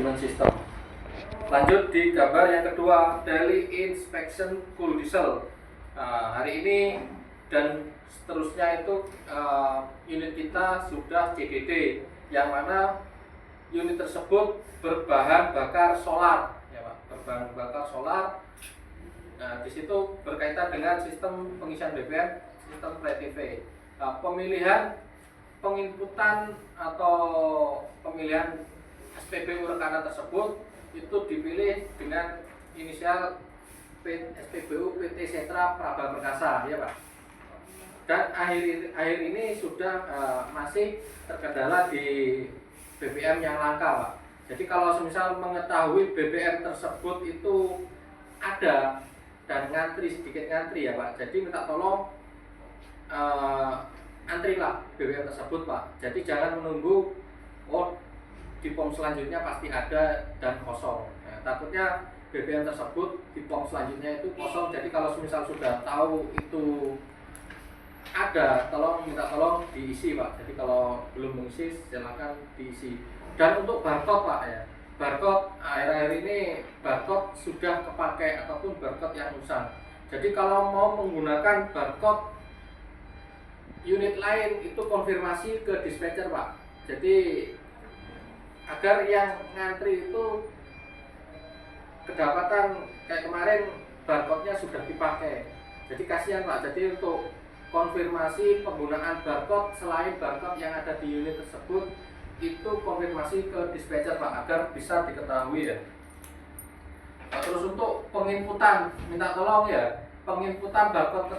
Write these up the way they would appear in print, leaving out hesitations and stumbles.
Management System. Lanjut di gambar yang kedua, Daily Inspection Cool Diesel. Hari ini dan seterusnya itu unit kita sudah CDD, yang mana unit tersebut berbahan bakar solar, ya Pak, berbahan bakar solar. Nah, di situ berkaitan dengan sistem pengisian BBM, sistem PLTV. Pemilihan penginputan atau pemilihan SPBU rekanan tersebut itu dipilih dengan inisial SPBU PT Sentra Praba Perkasa, ya Pak. Dan akhir ini sudah masih terkendala di BBM yang langka, Pak. Jadi kalau semisal mengetahui BBM tersebut itu ada dan sedikit ngantri ya Pak. Jadi minta tolong antrilah BBM tersebut Pak. Jadi jangan menunggu di pom selanjutnya pasti ada dan kosong. Takutnya BBM tersebut di pom selanjutnya itu kosong. Jadi kalau misal sudah tahu itu ada, minta tolong diisi Pak. Jadi kalau belum mengisi silakan diisi. Dan untuk barcode Pak ya, barcode akhir-akhir ini barcode sudah kepakai ataupun barcode yang usang. Jadi kalau mau menggunakan barcode unit lain itu konfirmasi ke dispatcher Pak. Jadi agar yang ngantri itu kedapatan kayak kemarin barcode-nya sudah dipakai. Jadi kasihan Pak. Jadi untuk konfirmasi penggunaan barcode selain barcode yang ada di unit tersebut itu konfirmasi ke dispatcher Pak agar bisa diketahui ya. Terus untuk penginputan minta tolong ya, penginputan barcode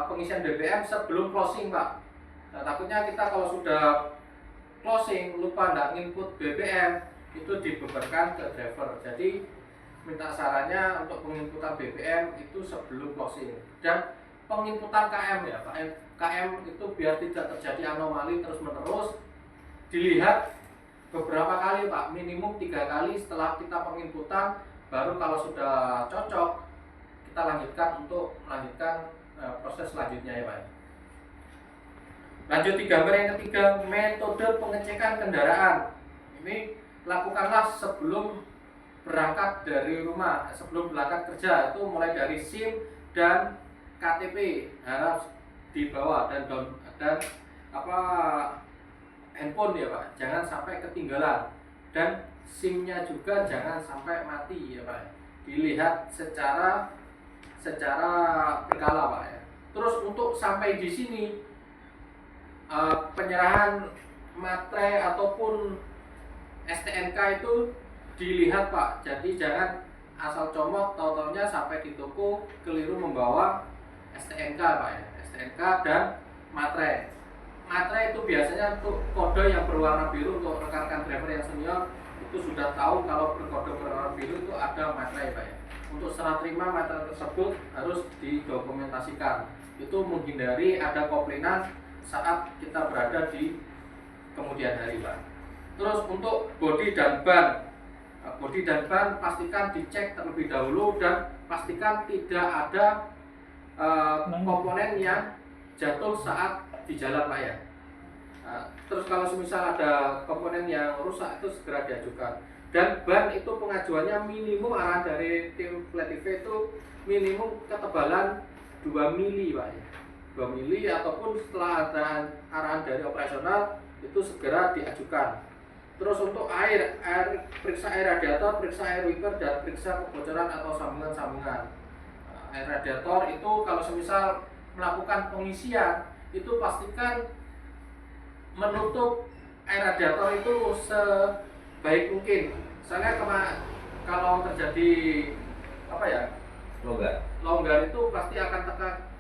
pengisian BBM sebelum closing Pak. Takutnya kita kalau sudah closing lupa nggak nginput BBM itu dibebankan ke driver. Jadi minta sarannya untuk penginputan BBM itu sebelum closing. Dan penginputan KM ya Pak, KM itu biar tidak terjadi anomali terus menerus dilihat beberapa kali Pak, minimum 3 kali setelah kita penginputan, baru kalau sudah cocok kita melanjutkan proses selanjutnya ya Pak. Lanjut di gambar yang ketiga, metode pengecekan kendaraan. Ini lakukanlah sebelum berangkat dari rumah, sebelum berangkat kerja, itu mulai dari SIM dan KTP harus dibawa dan handphone ya Pak, jangan sampai ketinggalan, dan SIM-nya juga jangan sampai mati ya Pak. Dilihat secara berkala Pak ya. Terus untuk sampai di sini penyerahan materai ataupun STNK itu dilihat Pak. Jadi jangan asal comot tahu-taunya sampai di toko keliru membawa STNK Pak ya. STNK dan materai. Materai itu biasanya untuk kode yang berwarna biru. Untuk rekan-rekan driver yang senior itu sudah tahu kalau berkode berwarna biru itu ada materai Pak ya. Untuk serah terima materai tersebut harus didokumentasikan. Itu menghindari ada komplainan saat kita berada di kemudian hari Pak. Terus untuk bodi dan ban. Bodi dan ban pastikan dicek terlebih dahulu dan pastikan tidak ada komponen yang jatuh saat di jalan Pak ya. Terus kalau misal ada komponen yang rusak itu segera diajukan. Dan ban itu pengajuannya minimum arahan dari tim PLTV itu minimum ketebalan 2 mili Pak ya. 2 mili ataupun setelah ada arahan dari operasional itu segera diajukan. Terus untuk periksa air radiator, periksa air wiper, dan periksa kebocoran atau sambungan-sambungan. Air radiator itu kalau semisal melakukan pengisian itu pastikan menutup air radiator itu sebaik mungkin. Soalnya kalau terjadi longgar itu pasti akan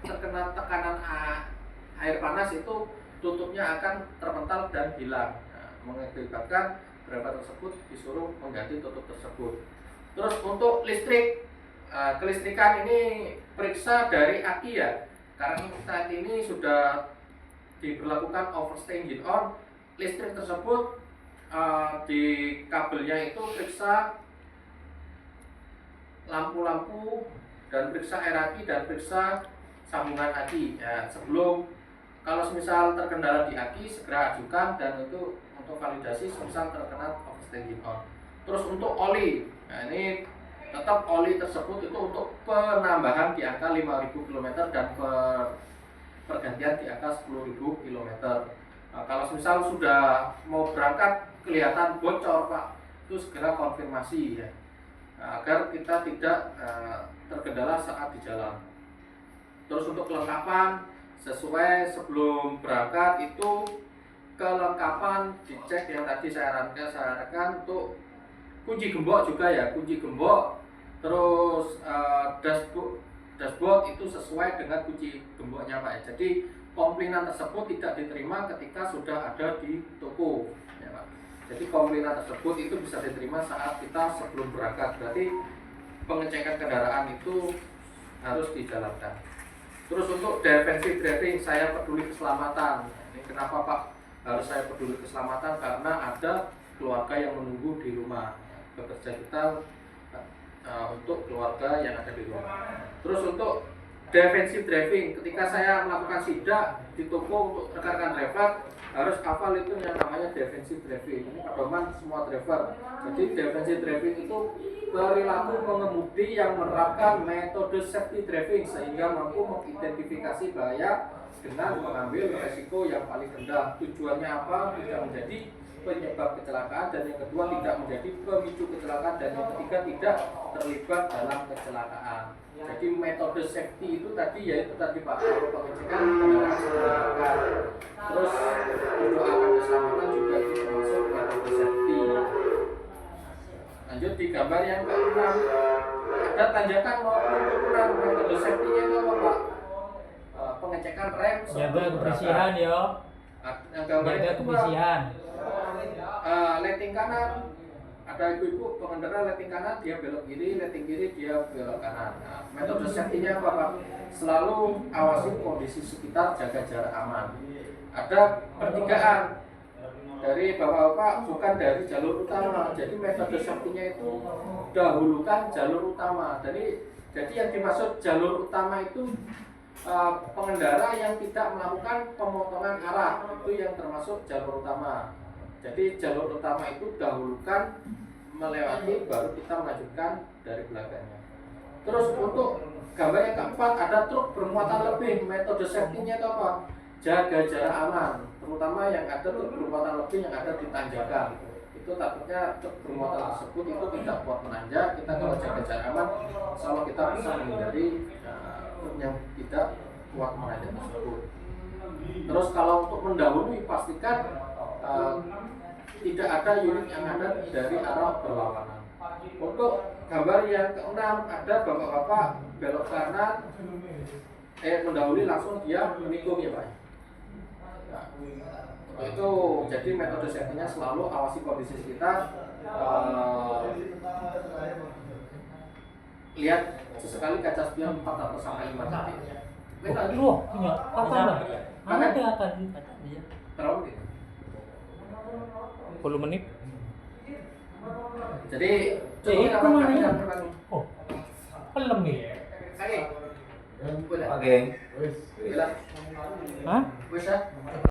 terkena tekanan air panas, itu tutupnya akan terpental dan hilang. Mengakibatkan driver tersebut disuruh mengganti tutup tersebut. Terus untuk listrik, kelistrikan ini periksa dari aki ya. Karena saat ini sudah diberlakukan overstay engine on, listrik tersebut di kabelnya itu periksa lampu-lampu dan periksa air aki dan periksa sambungan aki ya. Sebelum kalau misal terkendala di aki segera ajukan, dan itu untuk validasi misal terkena overstay engine on. Terus untuk oli, nah ini tetap oli tersebut itu untuk penambahan di angka 5.000 km dan pergantian di angka 10.000 km. Nah, kalau misal sudah mau berangkat kelihatan bocor Pak, itu segera konfirmasi ya, agar kita tidak terkendala saat di jalan. Terus untuk kelengkapan sesuai sebelum berangkat itu kelengkapan dicek yang tadi saya sarankan untuk kunci gembok juga ya, kunci gembok, terus dashboard itu sesuai dengan kunci gemboknya Pak ya. Jadi komplainan tersebut tidak diterima ketika sudah ada di toko ya Pak. Jadi komplainan tersebut itu bisa diterima saat kita sebelum berangkat. Berarti pengecekan kendaraan itu harus dijalankan. Terus untuk defensive driving, saya peduli keselamatan. Ini kenapa Pak harus saya peduli keselamatan? Karena ada keluarga yang menunggu di rumah. Bekerja kita untuk keluarga yang ada di rumah. Terus untuk defensive driving, ketika saya melakukan sidak di toko untuk rekan-rekan driver harus hafal itu yang namanya defensive driving. Ini pedoman semua driver. Jadi defensive driving itu perilaku pengemudi yang menerapkan metode safety driving sehingga mampu mengidentifikasi bahaya dengan mengambil resiko yang paling rendah. Tujuannya apa? Tidak menjadi penyebab kecelakaan, dan yang kedua tidak menjadi pemicu kecelakaan, dan yang ketiga tidak terlibat dalam kecelakaan. Jadi metode safety itu tadi yaitu tadi Pak, pengecekan kendaraan sebelum. Terus mendoakan keselamatan juga itu termasuk metode safety. Lanjut di gambar yang ke-6, ada tanjakan maupun turunan. Metode safety-nya itu apa Pak? Pengecekan rem, jaga kebersihan ya. Jaga kebersihan. Lighting kanan, ada ibu-ibu pengendara lighting kanan dia belok kiri, lighting kiri dia belok kanan. Nah, metode safety-nya apa Pak? Selalu awasi kondisi sekitar, jaga jarak aman. Ada pertigaan dari bapak-bapak bukan dari jalur utama. Jadi metode safety-nya itu dahulukan jalur utama. Jadi yang dimaksud jalur utama itu pengendara yang tidak melakukan pemotongan arah, itu yang termasuk jalur utama. Jadi jalur utama itu dahulukan, melewati, baru kita melanjutkan dari belakangnya. Terus untuk gambar yang keempat, ada truk bermuatan lebih. Metode safety-nya itu apa? Jaga jarak aman, terutama yang ada truk bermuatan lebih yang ada di tanjakan. Itu takutnya truk bermuatan tersebut itu tidak kuat menanjak. Kita kalau jaga jarak aman, insya Allah kita bisa menghindari truk yang tidak kuat menanjak tersebut. Terus kalau untuk mendahului, pastikan tidak ada unit yang ada dari arah berlawanan. Untuk gambar yang ke-6, ada bapak-bapak belok kanan, mendahului langsung dia menikung ya Pak. Nah, itu jadi metode safety-nya selalu awasi kondisi sekitar, lihat sesekali kaca spion 4 atau sampai 5 detik. Loh, punya apa? Mana dia akan Berapa menit? 10 menit. Jadi itu mana? Oh, pelem nih. Oke. Oke. Hah? Hah? Wis ya.